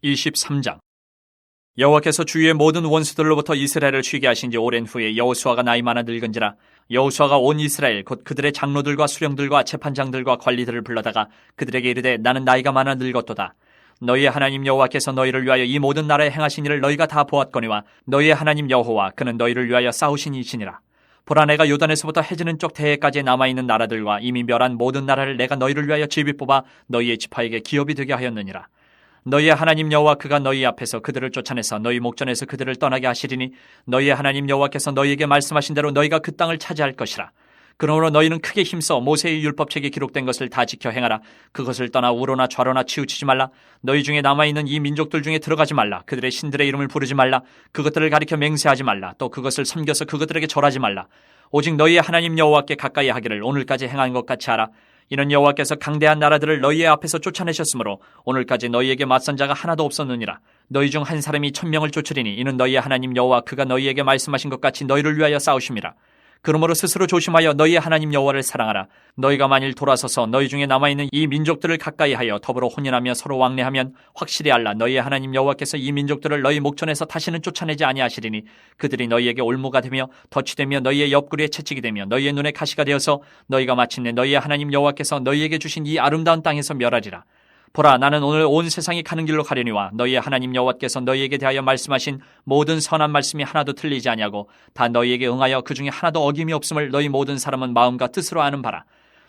23장. 여호와께서 주위의 모든 원수들로부터 이스라엘을 쉬게 하신 지 오랜 후에 여호수아가 나이 많아 늙은지라 여호수아가 온 이스라엘 곧 그들의 장로들과 수령들과 재판장들과 관리들을 불러다가 그들에게 이르되 나는 나이가 많아 늙었도다. 너희의 하나님 여호와께서 너희를 위하여 이 모든 나라에 행하신 일을 너희가 다 보았거니와 너희의 하나님 여호와 그는 너희를 위하여 싸우신 이시니라. 보라, 내가 요단에서부터 해지는 쪽 대해까지 남아있는 나라들과 이미 멸한 모든 나라를 내가 너희를 위하여 집이 뽑아 너희의 지파에게 기업이 되게 하였느니라. 너희의 하나님 여호와 그가 너희 앞에서 그들을 쫓아내서 너희 목전에서 그들을 떠나게 하시리니 너희의 하나님 여호와께서 너희에게 말씀하신 대로 너희가 그 땅을 차지할 것이라. 그러므로 너희는 크게 힘써 모세의 율법책에 기록된 것을 다 지켜 행하라. 그것을 떠나 우로나 좌로나 치우치지 말라. 너희 중에 남아있는 이 민족들 중에 들어가지 말라. 그들의 신들의 이름을 부르지 말라. 그것들을 가리켜 맹세하지 말라. 또 그것을 섬겨서 그것들에게 절하지 말라. 오직 너희의 하나님 여호와께 가까이 하기를 오늘까지 행한 것 같이 하라. 이는 여호와께서 강대한 나라들을 너희의 앞에서 쫓아내셨으므로 오늘까지 너희에게 맞선 자가 하나도 없었느니라. 너희 중 한 사람이 1000명을 쫓으리니 이는 너희의 하나님 여호와 그가 너희에게 말씀하신 것 같이 너희를 위하여 싸우심이라. 그러므로 스스로 조심하여 너희의 하나님 여호와를 사랑하라. 너희가 만일 돌아서서 너희 중에 남아있는 이 민족들을 가까이하여 더불어 혼인하며 서로 왕래하면 확실히 알라. 너희의 하나님 여호와께서 이 민족들을 너희 목전에서 다시는 쫓아내지 아니하시리니 그들이 너희에게 올무가 되며 덫이 되며 너희의 옆구리에 채찍이 되며 너희의 눈에 가시가 되어서 너희가 마침내 너희의 하나님 여호와께서 너희에게 주신 이 아름다운 땅에서 멸하리라. 보라, 나는 오늘 온 세상이 가는 길로 가려니와 너희의 하나님 여호와께서 너희에게 대하여 말씀하신 모든 선한 말씀이 하나도 틀리지 아니하고 다 너희에게 응하여 그 중에 하나도 어김이 없음을 너희 모든 사람은 마음과 뜻으로 아는 바라.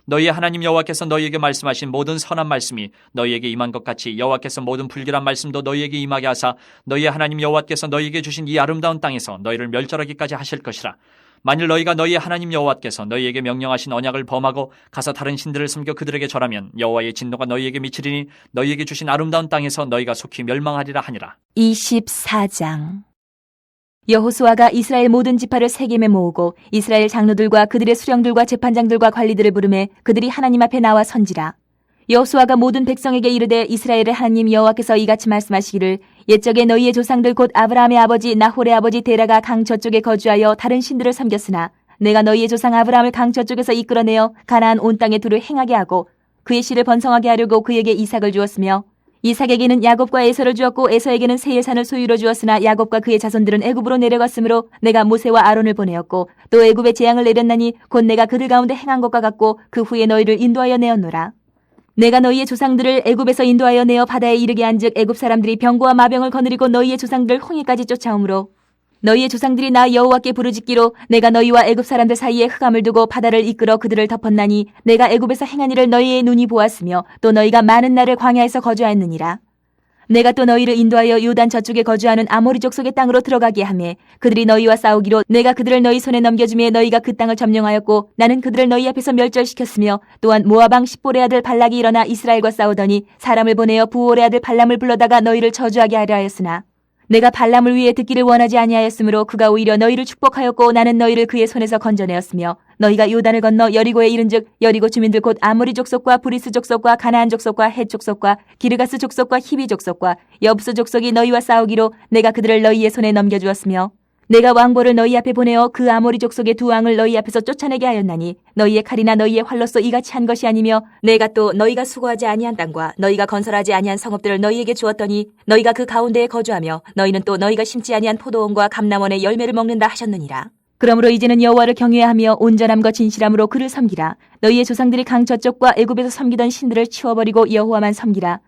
너희의 하나님 여호와께서 너희에게 말씀하신 모든 선한 말씀이 너희에게 임한 것 같이 여호와께서 모든 불길한 말씀도 너희에게 임하게 하사 너희의 하나님 여호와께서 너희에게 주신 이 아름다운 땅에서 너희를 멸절하기까지 하실 것이라. 만일 너희가 너희의 하나님 여호와께서 너희에게 명령하신 언약을 범하고 가서 다른 신들을 섬겨 그들에게 절하면 여호와의 진노가 너희에게 미치리니 너희에게 주신 아름다운 땅에서 너희가 속히 멸망하리라 하니라. 24장. 여호수아가 이스라엘 모든 지파를 세겜에 모으고 이스라엘 장로들과 그들의 수령들과 재판장들과 관리들을 부르매 그들이 하나님 앞에 나와 선지라. 여호수아가 모든 백성에게 이르되 이스라엘의 하나님 여호와께서 이같이 말씀하시기를 옛적에 너희의 조상들 곧 아브라함의 아버지 나홀의 아버지 데라가 강 저쪽에 거주하여 다른 신들을 섬겼으나 내가 너희의 조상 아브라함을 강 저쪽에서 이끌어내어 가나안 온 땅에 두루 행하게 하고 그의 씨를 번성하게 하려고 그에게 이삭을 주었으며 이삭에게는 야곱과 에서를 주었고 에서에게는 세일산을 소유로 주었으나 야곱과 그의 자손들은 애굽으로 내려갔으므로 내가 모세와 아론을 보내었고 또 애굽에 재앙을 내렸나니 곧 내가 그들 가운데 행한 것과 같고 그 후에 너희를 인도하여 내었노라. 내가 너희의 조상들을 애굽에서 인도하여 내어 바다에 이르게 한즉 애굽 사람들이 병거와 마병을 거느리고 너희의 조상들을 홍해까지 쫓아오므로 너희의 조상들이 나 여호와께 부르짖기로 내가 너희와 애굽 사람들 사이에 흑암을 두고 바다를 이끌어 그들을 덮었나니 내가 애굽에서 행한 일을 너희의 눈이 보았으며 또 너희가 많은 날을 광야에서 거주하였느니라. 내가 또 너희를 인도하여 요단 저쪽에 거주하는 아모리 족속의 땅으로 들어가게 하매 그들이 너희와 싸우기로 내가 그들을 너희 손에 넘겨주매 너희가 그 땅을 점령하였고 나는 그들을 너희 앞에서 멸절시켰으며 또한 모압 왕 십볼의 아들 발락이 일어나 이스라엘과 싸우더니 사람을 보내어 부올의 아들 발람을 불러다가 너희를 저주하게 하려 하였으나 내가 발람을 위해 듣기를 원하지 아니하였으므로 그가 오히려 너희를 축복하였고 나는 너희를 그의 손에서 건져내었으며 너희가 요단을 건너 여리고에 이른즉 여리고 주민들 곧 아모리 족속과 브리스 족속과 가나안 족속과 헷 족속과 기르가스 족속과 히비 족속과 여부스 족속이 너희와 싸우기로 내가 그들을 너희의 손에 넘겨주었으며 내가 왕보를 너희 앞에 보내어 그 아모리 족속의 두 왕을 너희 앞에서 쫓아내게 하였나니 너희의 칼이나 너희의 활로서 이같이 한 것이 아니며 내가 또 너희가 수고하지 아니한 땅과 너희가 건설하지 아니한 성읍들을 너희에게 주었더니 너희가 그 가운데에 거주하며 너희는 또 너희가 심지 아니한 포도원과 감람원의 열매를 먹는다 하셨느니라. 그러므로 이제는 여호와를 경외하며 온전함과 진실함으로 그를 섬기라. 너희의 조상들이 강 저쪽과 애굽에서 섬기던 신들을 치워버리고 여호와만 섬기라.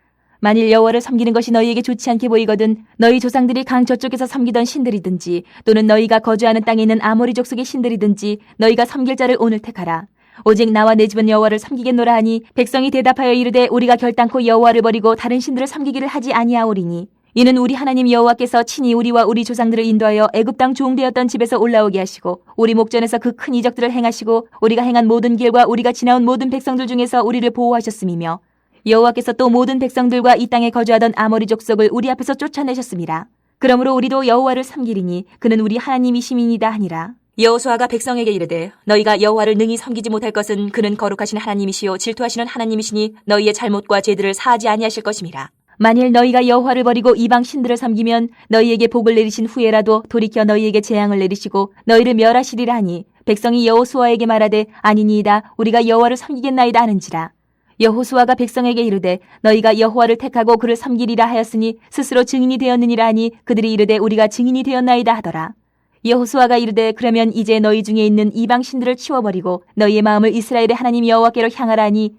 만일 여호와를 섬기는 것이 너희에게 좋지 않게 보이거든 너희 조상들이 강 저쪽에서 섬기던 신들이든지 또는 너희가 거주하는 땅에 있는 아모리 족속의 신들이든지 너희가 섬길 자를 오늘 택하라. 오직 나와 내 집은 여호와를 섬기겠노라 하니 백성이 대답하여 이르되 우리가 결단코 여호와를 버리고 다른 신들을 섬기기를 하지 아니하오리니 이는 우리 하나님 여호와께서 친히 우리와 우리 조상들을 인도하여 애굽 땅 종되었던 집에서 올라오게 하시고 우리 목전에서 그 큰 이적들을 행하시고 우리가 행한 모든 길과 우리가 지나온 모든 백성들 중에서 우리를 보호하셨음이며 여호와께서 또 모든 백성들과 이 땅에 거주하던 아모리 족속을 우리 앞에서 쫓아내셨습니다. 그러므로 우리도 여호와를 섬기리니 그는 우리 하나님이심이니이다 하니라. 여호수아가 백성에게 이르되 너희가 여호와를 능히 섬기지 못할 것은 그는 거룩하신 하나님이시요 질투하시는 하나님이시니 너희의 잘못과 죄들을 사하지 아니하실 것임이라. 만일 너희가 여호와를 버리고 이방 신들을 섬기면 너희에게 복을 내리신 후에라도 돌이켜 너희에게 재앙을 내리시고 너희를 멸하시리라 하니 백성이 여호수아에게 말하되 아니니이다 우리가 여호와를 섬기겠나이다 하는지라. 여호수아가 백성에게 이르되 너희가 여호와를 택하고 그를 섬기리라 하였으니 스스로 증인이 되었느니라 하니 그들이 이르되 우리가 증인이 되었나이다 하더라. 여호수아가 이르되 그러면 이제 너희 중에 있는 이방 신들을 치워버리고 너희의 마음을 이스라엘의 하나님 여호와께로 향하라 하니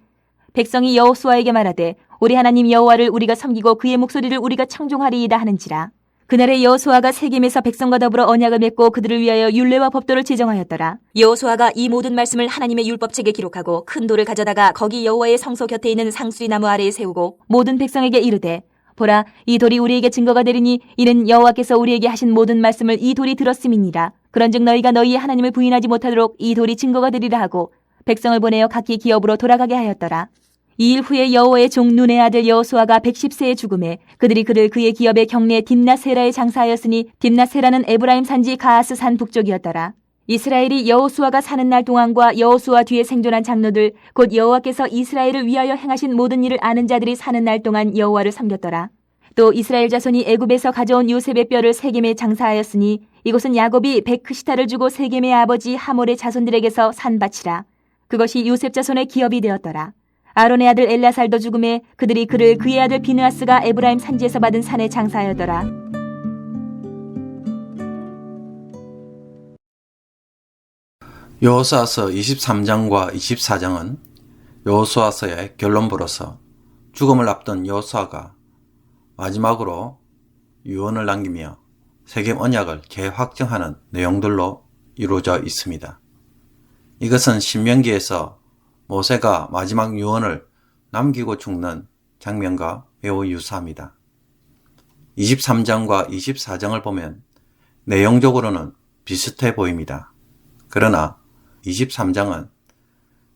백성이 여호수아에게 말하되 우리 하나님 여호와를 우리가 섬기고 그의 목소리를 우리가 청종하리이다 하는지라. 그날에 여호수아가 세겜에서 백성과 더불어 언약을 맺고 그들을 위하여 율례와 법도를 제정하였더라. 여호수아가 이 모든 말씀을 하나님의 율법책에 기록하고 큰 돌을 가져다가 거기 여호와의 성소 곁에 있는 상수리 나무 아래에 세우고 모든 백성에게 이르되 보라 이 돌이 우리에게 증거가 되리니 이는 여호와께서 우리에게 하신 모든 말씀을 이 돌이 들었음이니라. 그런즉 너희가 너희의 하나님을 부인하지 못하도록 이 돌이 증거가 되리라 하고 백성을 보내어 각기 기업으로 돌아가게 하였더라. 2일 후에 여호와의 종 눈의 아들 여호수아가 110세에 죽음에 그들이 그를 그의 기업의 경내 딥나세라에 장사하였으니 딥나세라는 에브라임 산지 가하스 산 북쪽이었더라. 이스라엘이 여호수아가 사는 날 동안과 여호수아 뒤에 생존한 장로들 곧 여호와께서 이스라엘을 위하여 행하신 모든 일을 아는 자들이 사는 날 동안 여호와를 섬겼더라. 또 이스라엘 자손이 애굽에서 가져온 요셉의 뼈를 세겜에 장사하였으니 이곳은 야곱이 베크시타를 주고 세겜의 아버지 하몰의 자손들에게서 산 밭이라. 그것이 요셉 자손의 기업이 되었더라. 아론의 아들 엘라살도 죽음에 그들이 그를 그의 아들 비느하스가 에브라임 산지에서 받은 산에 장사하였더라. 여호수아서 23장과 24장은 여호수아서의 결론부로서 죽음을 앞둔 여호수아가 마지막으로 유언을 남기며 세겜 언약을 재확정하는 내용들로 이루어져 있습니다. 이것은 신명기에서 모세가 마지막 유언을 남기고 죽는 장면과 매우 유사합니다. 23장과 24장을 보면 내용적으로는 비슷해 보입니다. 그러나 23장은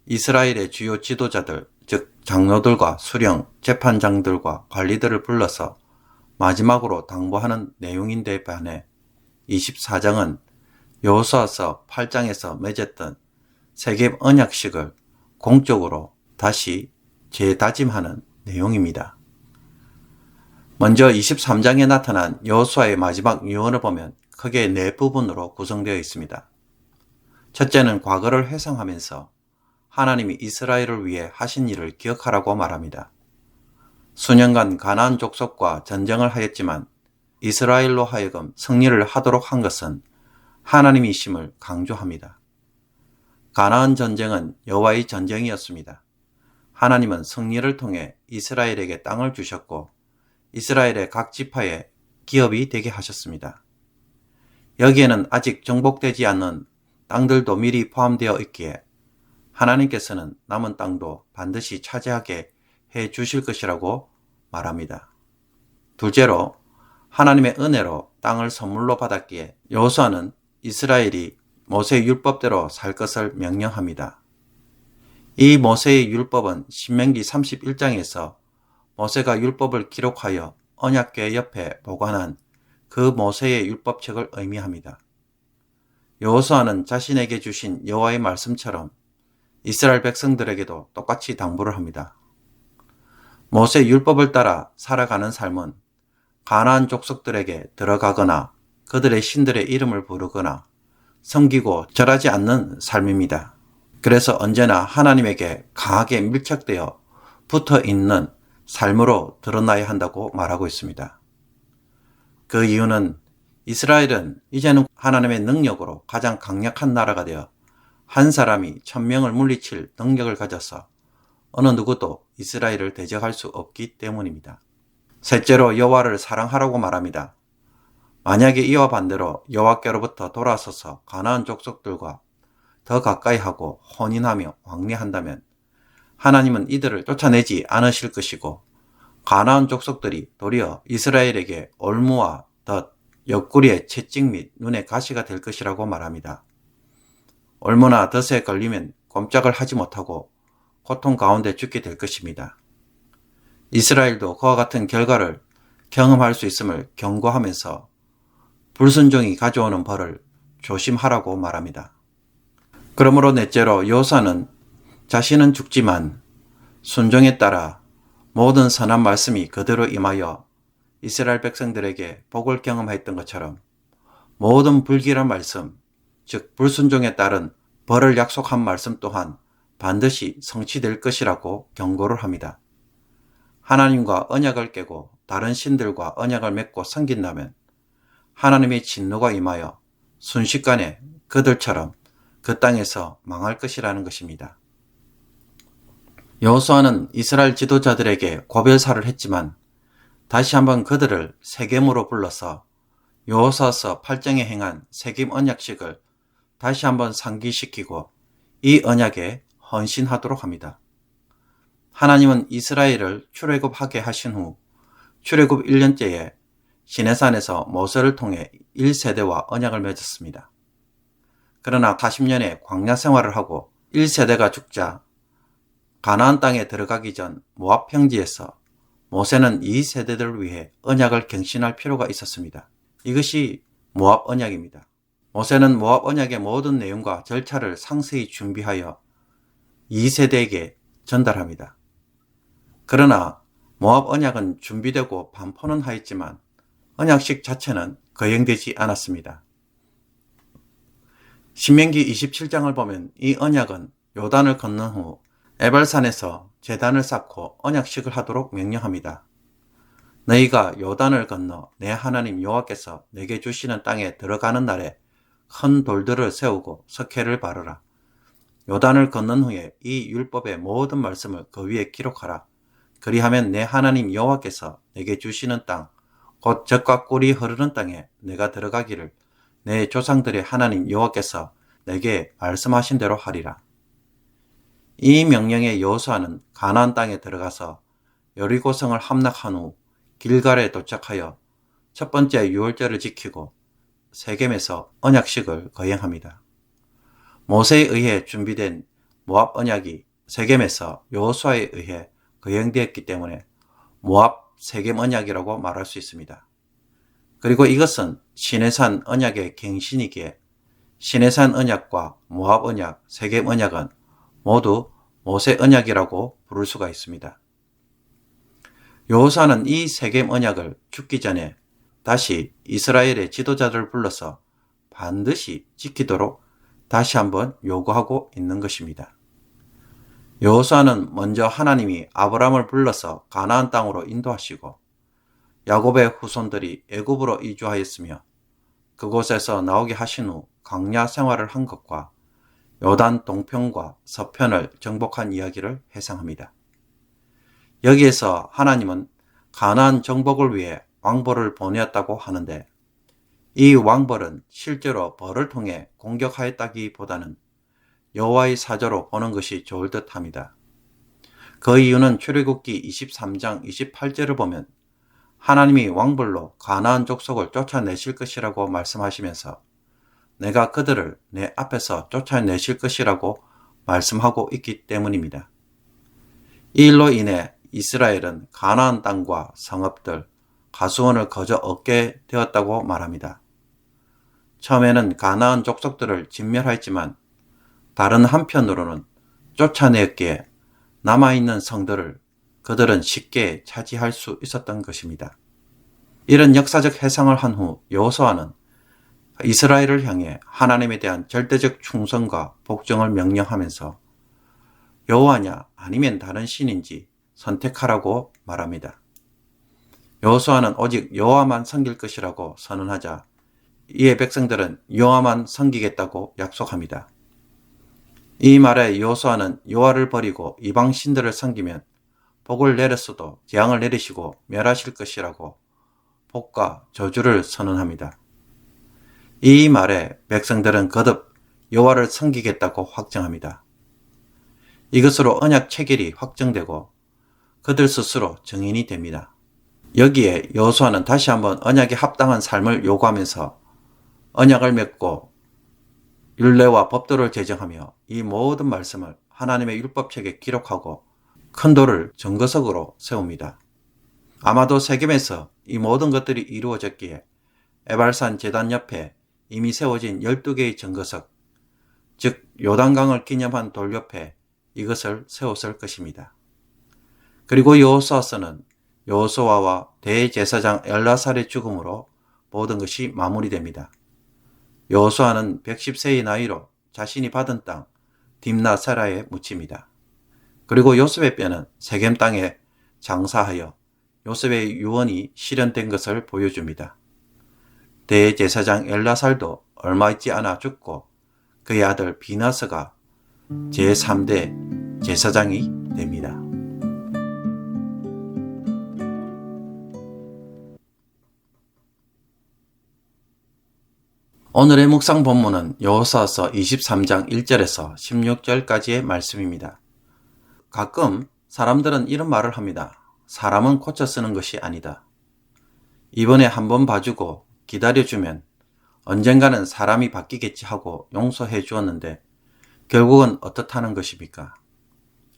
이스라엘의 주요 지도자들, 즉 장로들과 수령, 재판장들과 관리들을 불러서 마지막으로 당부하는 내용인데 반해 24장은 여호수아서 8장에서 맺었던 세겜 언약식을 공적으로 다시 재다짐하는 내용입니다. 먼저 23장에 나타난 여호수아의 마지막 유언을 보면 크게 네 부분으로 구성되어 있습니다. 첫째는 과거를 회상하면서 하나님이 이스라엘을 위해 하신 일을 기억하라고 말합니다. 수년간 가나안 족속과 전쟁을 하였지만 이스라엘로 하여금 승리를 하도록 한 것은 하나님이심을 강조합니다. 가나안 전쟁은 여호와의 전쟁이었습니다. 하나님은 승리를 통해 이스라엘에게 땅을 주셨고 이스라엘의 각 지파에 기업이 되게 하셨습니다. 여기에는 아직 정복되지 않는 땅들도 미리 포함되어 있기에 하나님께서는 남은 땅도 반드시 차지하게 해 주실 것이라고 말합니다. 둘째로 하나님의 은혜로 땅을 선물로 받았기에 여호수아는 이스라엘이 모세의 율법대로 살 것을 명령합니다. 이 모세의 율법은 신명기 31장에서 모세가 율법을 기록하여 언약궤 옆에 보관한 그 모세의 율법책을 의미합니다. 여호수아는 자신에게 주신 여호와의 말씀처럼 이스라엘 백성들에게도 똑같이 당부를 합니다. 모세 율법을 따라 살아가는 삶은 가나안 족속들에게 들어가거나 그들의 신들의 이름을 부르거나 섬기고 절하지 않는 삶입니다. 그래서 언제나 하나님에게 강하게 밀착되어 붙어 있는 삶으로 드러나야 한다고 말하고 있습니다. 그 이유는 이스라엘은 이제는 하나님의 능력으로 가장 강력한 나라가 되어 한 사람이 1000명을 물리칠 능력을 가져서 어느 누구도 이스라엘을 대적할 수 없기 때문입니다. 셋째로 여호와를 사랑하라고 말합니다. 만약에 이와 반대로 여호와께로부터 돌아서서 가나안 족속들과 더 가까이 하고 혼인하며 왕래한다면 하나님은 이들을 쫓아내지 않으실 것이고 가나안 족속들이 도리어 이스라엘에게 올무와 덫, 옆구리의 채찍 및 눈의 가시가 될 것이라고 말합니다. 올무나 덫에 걸리면 꼼짝을 하지 못하고 고통 가운데 죽게 될 것입니다. 이스라엘도 그와 같은 결과를 경험할 수 있음을 경고하면서 불순종이 가져오는 벌을 조심하라고 말합니다. 그러므로 넷째로 여호수아는 자신은 죽지만 순종에 따라 모든 선한 말씀이 그대로 임하여 이스라엘 백성들에게 복을 경험했던 것처럼 모든 불길한 말씀, 즉 불순종에 따른 벌을 약속한 말씀 또한 반드시 성취될 것이라고 경고를 합니다. 하나님과 언약을 깨고 다른 신들과 언약을 맺고 섬긴다면 하나님의 진노가 임하여 순식간에 그들처럼 그 땅에서 망할 것이라는 것입니다. 여호수아는 이스라엘 지도자들에게 고별사를 했지만 다시 한번 그들을 세겜으로 불러서 여호수아서 8장에 행한 세겜 언약식을 다시 한번 상기시키고 이 언약에 헌신하도록 합니다. 하나님은 이스라엘을 출애굽하게 하신 후 출애굽 1년째에 시내산에서 모세를 통해 1세대와 언약을 맺었습니다. 그러나 40년의 광야 생활을 하고 1세대가 죽자 가나안 땅에 들어가기 전 모압 평지에서 모세는 2세대들을 위해 언약을 갱신할 필요가 있었습니다. 이것이 모압 언약입니다. 모세는 모압 언약의 모든 내용과 절차를 상세히 준비하여 2세대에게 전달합니다. 그러나 모압 언약은 준비되고 반포는 하였지만 언약식 자체는 거행되지 않았습니다. 신명기 27장을 보면 이 언약은 요단을 건넌 후 에발산에서 제단을 쌓고 언약식을 하도록 명령합니다. 너희가 요단을 건너 내 하나님 여호와께서 내게 주시는 땅에 들어가는 날에 큰 돌들을 세우고 석회를 바르라. 요단을 건넌 후에 이 율법의 모든 말씀을 그 위에 기록하라. 그리하면 내 하나님 여호와께서 내게 주시는 땅, 곧 젖과 꿀이 흐르는 땅에 내가 들어가기를 내 조상들의 하나님 여호와께서 내게 말씀하신 대로 하리라. 이 명령의 여호수아는 가나안 땅에 들어가서 여리고성을 함락한 후 길갈에 도착하여 첫 번째 유월절을 지키고 세겜에서 언약식을 거행합니다. 모세에 의해 준비된 모압 언약이 세겜에서 여호수아에 의해 거행되었기 때문에 모압 세겜 언약이라고 말할 수 있습니다. 그리고 이것은 시내산 언약의 갱신이기에 시내산 언약과 모압 언약, 세겜 언약은 모두 모세 언약이라고 부를 수가 있습니다. 여호수아는 이 세겜 언약을 죽기 전에 다시 이스라엘의 지도자들을 불러서 반드시 지키도록 다시 한번 요구하고 있는 것입니다. 여호수아는 먼저 하나님이 아브라함을 불러서 가나안 땅으로 인도하시고 야곱의 후손들이 애굽으로 이주하였으며 그곳에서 나오게 하신 후 광야 생활을 한 것과 요단 동편과 서편을 정복한 이야기를 회상합니다. 여기에서 하나님은 가나안 정복을 위해 왕벌을 보내었다고 하는데 이 왕벌은 실제로 벌을 통해 공격하였다기보다는 여호와의 사자로 보는 것이 좋을 듯합니다. 그 이유는 출애굽기 23장 28절을 보면 하나님이 왕벌로 가나안 족속을 쫓아내실 것이라고 말씀하시면서 내가 그들을 내 앞에서 쫓아내실 것이라고 말씀하고 있기 때문입니다. 이 일로 인해 이스라엘은 가나안 땅과 성읍들, 가수원을 거저 얻게 되었다고 말합니다. 처음에는 가나안 족속들을 진멸하였지만 다른 한편으로는 쫓아내었기에 남아있는 성들을 그들은 쉽게 차지할 수 있었던 것입니다. 이런 역사적 해상을 한 후 여호수아는 이스라엘을 향해 하나님에 대한 절대적 충성과 복종을 명령하면서 여호와냐 아니면 다른 신인지 선택하라고 말합니다. 여호수아는 오직 여호와만 섬길 것이라고 선언하자 이에 백성들은 여호와만 섬기겠다고 약속합니다. 이 말에 여호수아는 여호와를 버리고 이방 신들을 섬기면 복을 내렸어도 재앙을 내리시고 멸하실 것이라고 복과 저주를 선언합니다. 이 말에 백성들은 거듭 여호와를 섬기겠다고 확정합니다. 이것으로 언약 체결이 확정되고 그들 스스로 증인이 됩니다. 여기에 여호수아는 다시 한번 언약에 합당한 삶을 요구하면서 언약을 맺고 율례와 법도를 제정하며 이 모든 말씀을 하나님의 율법책에 기록하고 큰 돌을 정거석으로 세웁니다. 아마도 세겜에서 이 모든 것들이 이루어졌기에 에발산 제단 옆에 이미 세워진 12개의 정거석, 즉 요단강을 기념한 돌 옆에 이것을 세웠을 것입니다. 그리고 여호수아서는 여호수아와 대제사장 엘라살의 죽음으로 모든 것이 마무리됩니다. 여호수아는 110세의 나이로 자신이 받은 땅, 딥나세라에 묻힙니다. 그리고 요셉의 뼈는 세겜 땅에 장사하여 요셉의 유언이 실현된 것을 보여줍니다. 대제사장 엘라살도 얼마 있지 않아 죽고 그의 아들 비나스가 제3대 제사장이 됩니다. 오늘의 묵상 본문은 여호수아서 23장 1절에서 16절까지의 말씀입니다. 가끔 사람들은 이런 말을 합니다. 사람은 고쳐 쓰는 것이 아니다. 이번에 한번 봐주고 기다려주면 언젠가는 사람이 바뀌겠지 하고 용서해 주었는데 결국은 어떻다는 것입니까?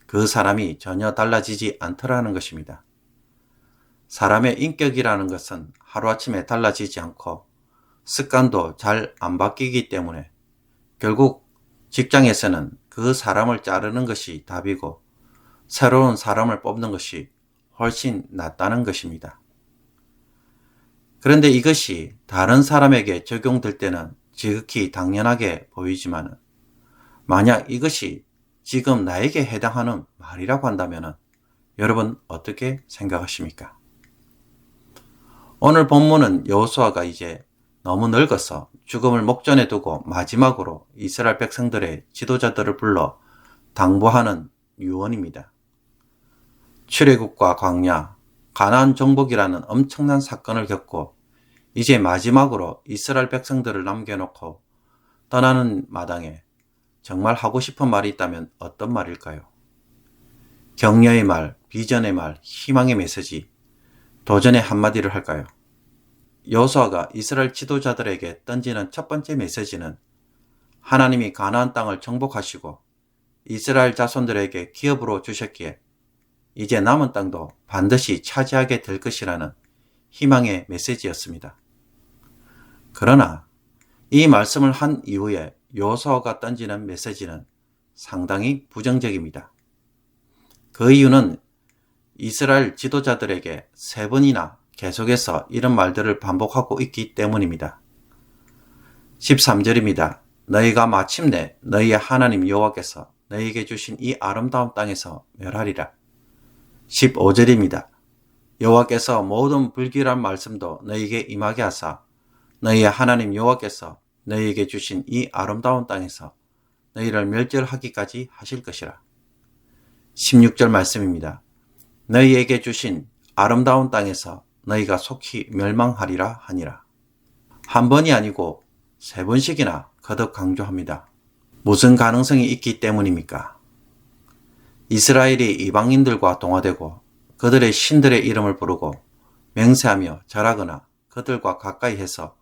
그 사람이 전혀 달라지지 않더라는 것입니다. 사람의 인격이라는 것은 하루아침에 달라지지 않고 습관도 잘 안 바뀌기 때문에 결국 직장에서는 그 사람을 자르는 것이 답이고 새로운 사람을 뽑는 것이 훨씬 낫다는 것입니다. 그런데 이것이 다른 사람에게 적용될 때는 지극히 당연하게 보이지만 만약 이것이 지금 나에게 해당하는 말이라고 한다면 여러분 어떻게 생각하십니까? 오늘 본문은 여호수아가 이제 너무 늙어서 죽음을 목전에 두고 마지막으로 이스라엘 백성들의 지도자들을 불러 당부하는 유언입니다. 출애굽과 광야, 가나안 정복이라는 엄청난 사건을 겪고 이제 마지막으로 이스라엘 백성들을 남겨놓고 떠나는 마당에 정말 하고 싶은 말이 있다면 어떤 말일까요? 격려의 말, 비전의 말, 희망의 메시지, 도전의 한마디를 할까요? 여호수아가 이스라엘 지도자들에게 던지는 첫 번째 메시지는 하나님이 가나안 땅을 정복하시고 이스라엘 자손들에게 기업으로 주셨기에 이제 남은 땅도 반드시 차지하게 될 것이라는 희망의 메시지였습니다. 그러나 이 말씀을 한 이후에 여호수아가 던지는 메시지는 상당히 부정적입니다. 그 이유는 이스라엘 지도자들에게 3번이나 계속해서 이런 말들을 반복하고 있기 때문입니다. 13절입니다. 너희가 마침내 너희의 하나님 여호와께서 너희에게 주신 이 아름다운 땅에서 멸하리라. 15절입니다. 여호와께서 모든 불길한 말씀도 너희에게 임하게 하사 너희의 하나님 여호와께서 너희에게 주신 이 아름다운 땅에서 너희를 멸절하기까지 하실 것이라. 16절 말씀입니다. 너희에게 주신 아름다운 땅에서 너희가 속히 멸망하리라 하니라. 한 번이 아니고 3번씩이나 거듭 강조합니다. 무슨 가능성이 있기 때문입니까? 이스라엘이 이방인들과 동화되고 그들의 신들의 이름을 부르고 맹세하며 절하거나 그들과 가까이 해서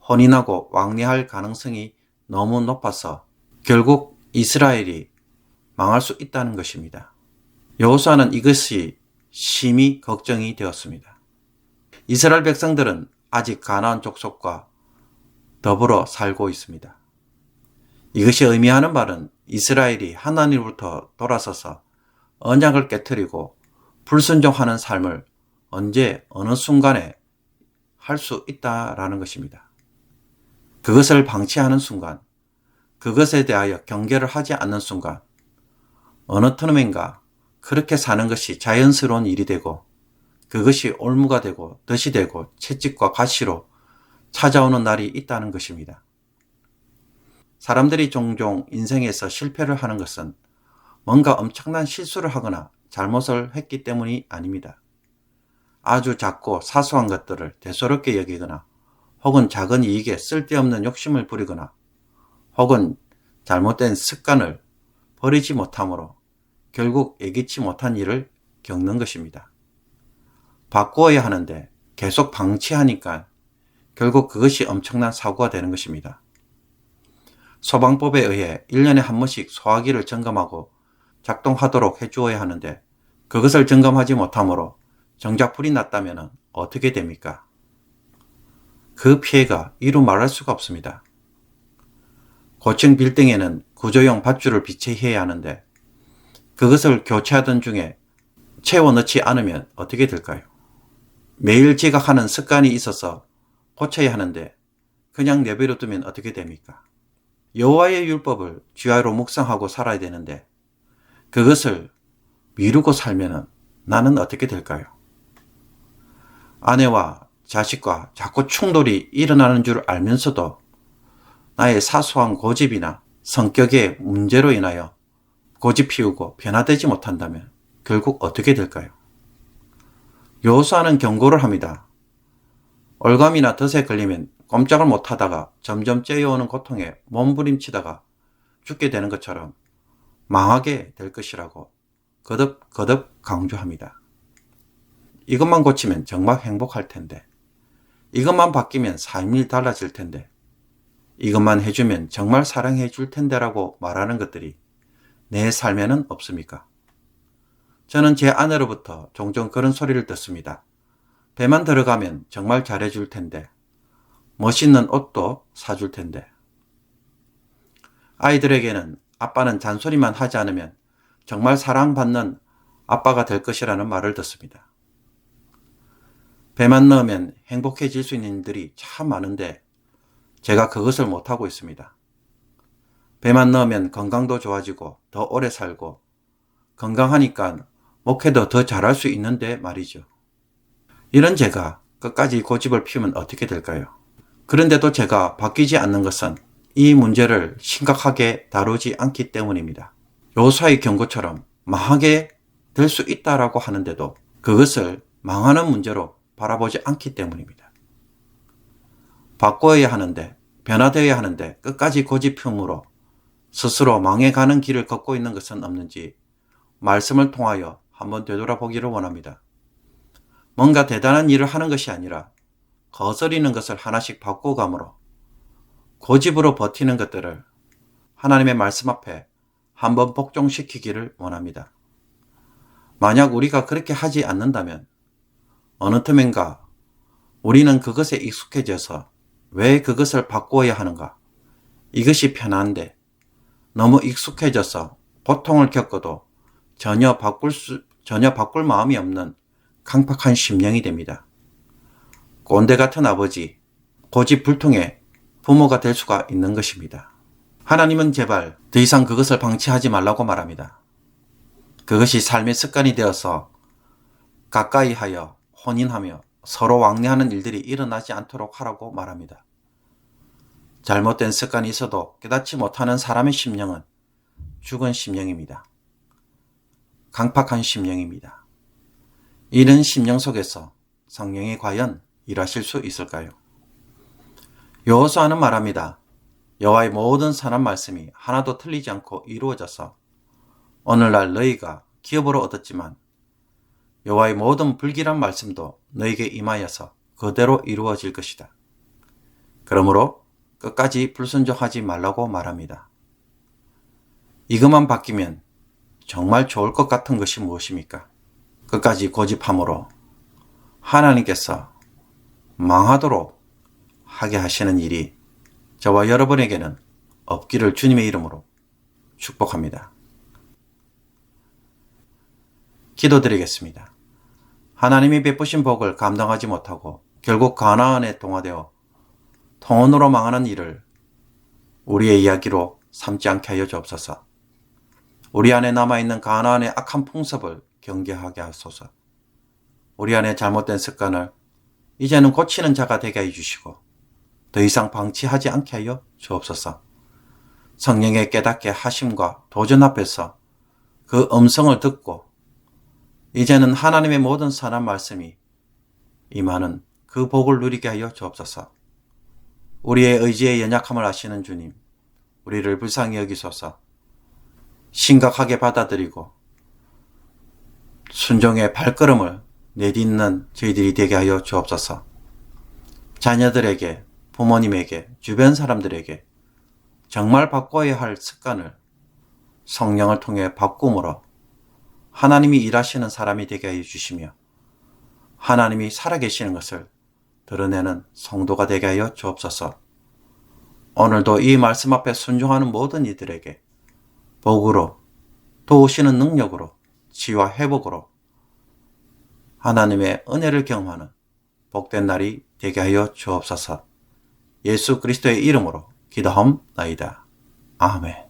혼인하고 왕래할 가능성이 너무 높아서 결국 이스라엘이 망할 수 있다는 것입니다. 여호수아는 이것이 심히 걱정이 되었습니다. 이스라엘 백성들은 아직 가나안 족속과 더불어 살고 있습니다. 이것이 의미하는 말은 이스라엘이 하나님으로부터 돌아서서 언약을 깨트리고 불순종하는 삶을 언제 어느 순간에 할 수 있다라는 것입니다. 그것을 방치하는 순간, 그것에 대하여 경계를 하지 않는 순간 어느 틈엔가 그렇게 사는 것이 자연스러운 일이 되고 그것이 올무가 되고 덫이 되고 채찍과 가시로 찾아오는 날이 있다는 것입니다. 사람들이 종종 인생에서 실패를 하는 것은 뭔가 엄청난 실수를 하거나 잘못을 했기 때문이 아닙니다. 아주 작고 사소한 것들을 대수롭게 여기거나 혹은 작은 이익에 쓸데없는 욕심을 부리거나 혹은 잘못된 습관을 버리지 못함으로 결국 예기치 못한 일을 겪는 것입니다. 바꾸어야 하는데 계속 방치하니까 결국 그것이 엄청난 사고가 되는 것입니다. 소방법에 의해 1년에 한 번씩 소화기를 점검하고 작동하도록 해주어야 하는데 그것을 점검하지 못함으로 정작 불이 났다면 어떻게 됩니까? 그 피해가 이루 말할 수가 없습니다. 고층 빌딩에는 구조용 밧줄을 비치해야 하는데 그것을 교체하던 중에 채워 넣지 않으면 어떻게 될까요? 매일 지각하는 습관이 있어서 고쳐야 하는데 그냥 내버려 두면 어떻게 됩니까? 여호와의 율법을 주야로 묵상하고 살아야 되는데 그것을 미루고 살면 나는 어떻게 될까요? 아내와 자식과 자꾸 충돌이 일어나는 줄 알면서도 나의 사소한 고집이나 성격의 문제로 인하여 고집 피우고 변화되지 못한다면 결국 어떻게 될까요? 여호수아는 경고를 합니다. 올감이나 덫에 걸리면 꼼짝을 못하다가 점점 째여오는 고통에 몸부림치다가 죽게 되는 것처럼 망하게 될 것이라고 거듭 강조합니다. 이것만 고치면 정말 행복할 텐데, 이것만 바뀌면 삶이 달라질 텐데, 이것만 해주면 정말 사랑해 줄 텐데라고 말하는 것들이 내 삶에는 없습니까? 저는 제 아내로부터 종종 그런 소리를 듣습니다. 배만 들어가면 정말 잘해줄 텐데, 멋있는 옷도 사줄 텐데. 아이들에게는 아빠는 잔소리만 하지 않으면 정말 사랑받는 아빠가 될 것이라는 말을 듣습니다. 배만 넣으면 행복해질 수 있는 일들이 참 많은데 제가 그것을 못하고 있습니다. 배만 넣으면 건강도 좋아지고 더 오래 살고 건강하니까 목회도 더 잘할 수 있는데 말이죠. 이런 제가 끝까지 고집을 피우면 어떻게 될까요? 그런데도 제가 바뀌지 않는 것은 이 문제를 심각하게 다루지 않기 때문입니다. 여호수아의 경고처럼 망하게 될 수 있다라고 하는데도 그것을 망하는 문제로 바라보지 않기 때문입니다. 바꿔야 하는데, 변화되어야 하는데 끝까지 고집 피움으로 스스로 망해가는 길을 걷고 있는 것은 없는지 말씀을 통하여 한번 되돌아보기를 원합니다. 뭔가 대단한 일을 하는 것이 아니라 거스리는 것을 하나씩 바꿔감으로 고집으로 버티는 것들을 하나님의 말씀 앞에 한번 복종시키기를 원합니다. 만약 우리가 그렇게 하지 않는다면 어느 틈엔가 우리는 그것에 익숙해져서 왜 그것을 바꾸어야 하는가? 이것이 편한데 너무 익숙해져서 고통을 겪어도 전혀 바꿀 마음이 없는 강팍한 심령이 됩니다. 꼰대 같은 아버지, 고집불통의 부모가 될 수가 있는 것입니다. 하나님은 제발 더 이상 그것을 방치하지 말라고 말합니다. 그것이 삶의 습관이 되어서 가까이 하여 혼인하며 서로 왕래하는 일들이 일어나지 않도록 하라고 말합니다. 잘못된 습관이 있어도 깨닫지 못하는 사람의 심령은 죽은 심령입니다. 강팍한 심령입니다. 이런 심령 속에서 성령이 과연 일하실 수 있을까요? 여호수아는 말합니다. 여호와의 모든 선한 말씀이 하나도 틀리지 않고 이루어져서 오늘날 너희가 기업으로 얻었지만 여호와의 모든 불길한 말씀도 너희에게 임하여서 그대로 이루어질 것이다. 그러므로 끝까지 불순종하지 말라고 말합니다. 이것만 바뀌면 정말 좋을 것 같은 것이 무엇입니까? 끝까지 고집함으로 하나님께서 망하도록 하게 하시는 일이 저와 여러분에게는 없기를 주님의 이름으로 축복합니다. 기도드리겠습니다. 하나님이 베푸신 복을 감당하지 못하고 결국 가나안에 동화되어 통혼으로 망하는 일을 우리의 이야기로 삼지 않게 하여 주옵소서. 우리 안에 남아있는 가나안의 악한 풍습을 경계하게 하소서. 우리 안에 잘못된 습관을 이제는 고치는 자가 되게 해주시고 더 이상 방치하지 않게 하여 주옵소서. 성령의 깨닫게 하심과 도전 앞에서 그 음성을 듣고 이제는 하나님의 모든 선한 말씀이 임하는 그 복을 누리게 하여 주옵소서. 우리의 의지의 연약함을 아시는 주님, 우리를 불쌍히 여기소서. 심각하게 받아들이고 순종의 발걸음을 내딛는 저희들이 되게 하여 주옵소서. 자녀들에게, 부모님에게, 주변 사람들에게 정말 바꿔야 할 습관을 성령을 통해 바꿈으로 하나님이 일하시는 사람이 되게 하여 주시며 하나님이 살아계시는 것을 드러내는 성도가 되게 하여 주옵소서. 오늘도 이 말씀 앞에 순종하는 모든 이들에게 복으로, 도우시는 능력으로, 치유와 회복으로 하나님의 은혜를 경험하는 복된 날이 되게 하여 주옵소서. 예수 그리스도의 이름으로 기도하옵나이다. 아멘.